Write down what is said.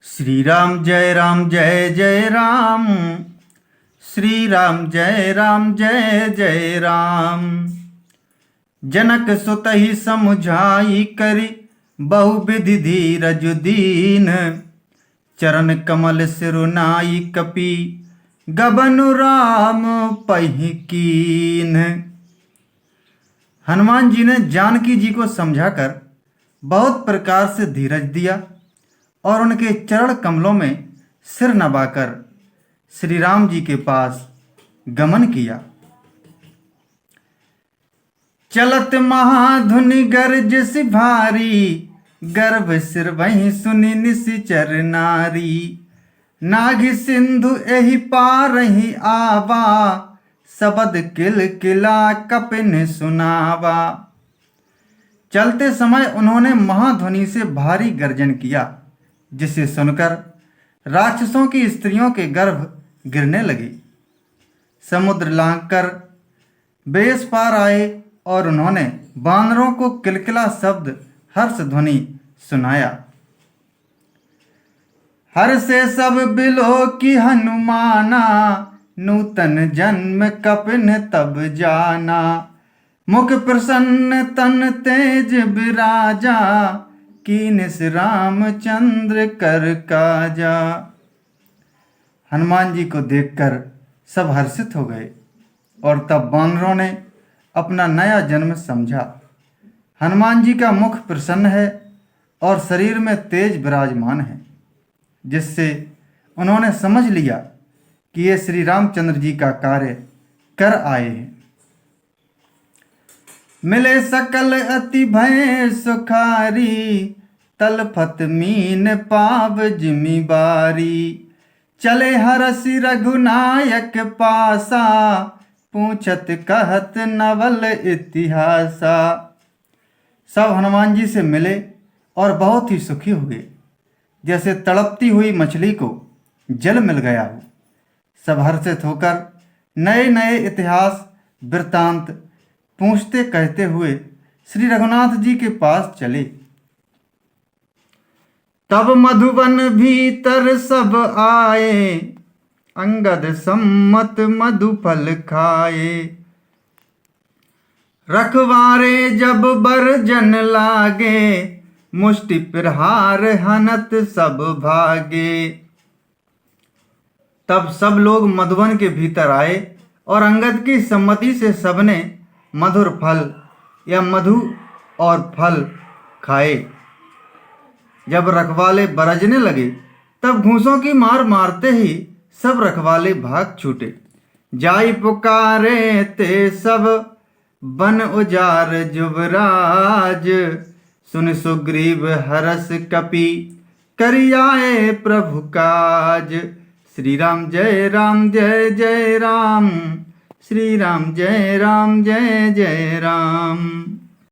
श्री राम जय जय राम। श्री राम जय जय राम। जनक सुत ही समुझाई करी बहुविधि धीरज दीन। चरण कमल सिरुनाई कपि गबनु राम पहि कीन। हनुमान जी ने जानकी जी को समझाकर बहुत प्रकार से धीरज दिया और उनके चरण कमलों में सिर नवाकर श्री राम जी के पास गमन किया। चलत महाधुनि गरज सि भारी, गर्भ सिर वहीं सुनि निशिचर नारी। नाघि सिंधु एहि पारहि आवा, सबद किल किला कपिन सुनावा। चलते समय उन्होंने महाध्वनि से भारी गर्जन किया, जिसे सुनकर राक्षसों की स्त्रियों के गर्भ गिरने लगे। समुद्र लांघकर वे इस पार आए और उन्होंने बानरों को किलकिला शब्द हर्ष ध्वनि सुनाया। हर से सब बिलो की हनुमाना, नूतन जन्म कपिन तब जाना। मुख प्रसन्न तन तेज विराजा, कीनिस रामचंद्र कर काजा। हनुमान जी को देखकर सब हर्षित हो गए और तब बानरों ने अपना नया जन्म समझा। हनुमान जी का मुख प्रसन्न है और शरीर में तेज विराजमान है, जिससे उन्होंने समझ लिया कि ये श्री रामचंद्र जी का कार्य कर आए हैं। मिले सकल अति भय सुखारी, तलफत मीन पाव जिमीबारी। चले हरसि रघुनायक पासा, पूछत कहत नवल इतिहासा। सब हनुमान जी से मिले और बहुत ही सुखी हुए, जैसे तड़पती हुई मछली को जल मिल गया हो। सब हर्षित होकर नए नए इतिहास वृत्तांत पूछते कहते हुए श्री रघुनाथ जी के पास चले। तब मधुवन भीतर सब आए, अंगद सम्मत मधुफल खाए। रखवारे जब बरजन लागे, मुष्टि प्रहार हनत सब भागे। तब सब लोग मधुवन के भीतर आए और अंगद की सम्मति से सबने मधुर फल या मधु और फल खाए। जब रखवाले बरजने लगे, तब घूंसों की मार मारते ही सब रखवाले भाग छूटे। जाई पुकारे ते सब बन उजार जुबराज। सुन सुग्रीव हरस कपि करियाए प्रभु काज। श्री राम जय जय राम। श्री राम जय जय राम।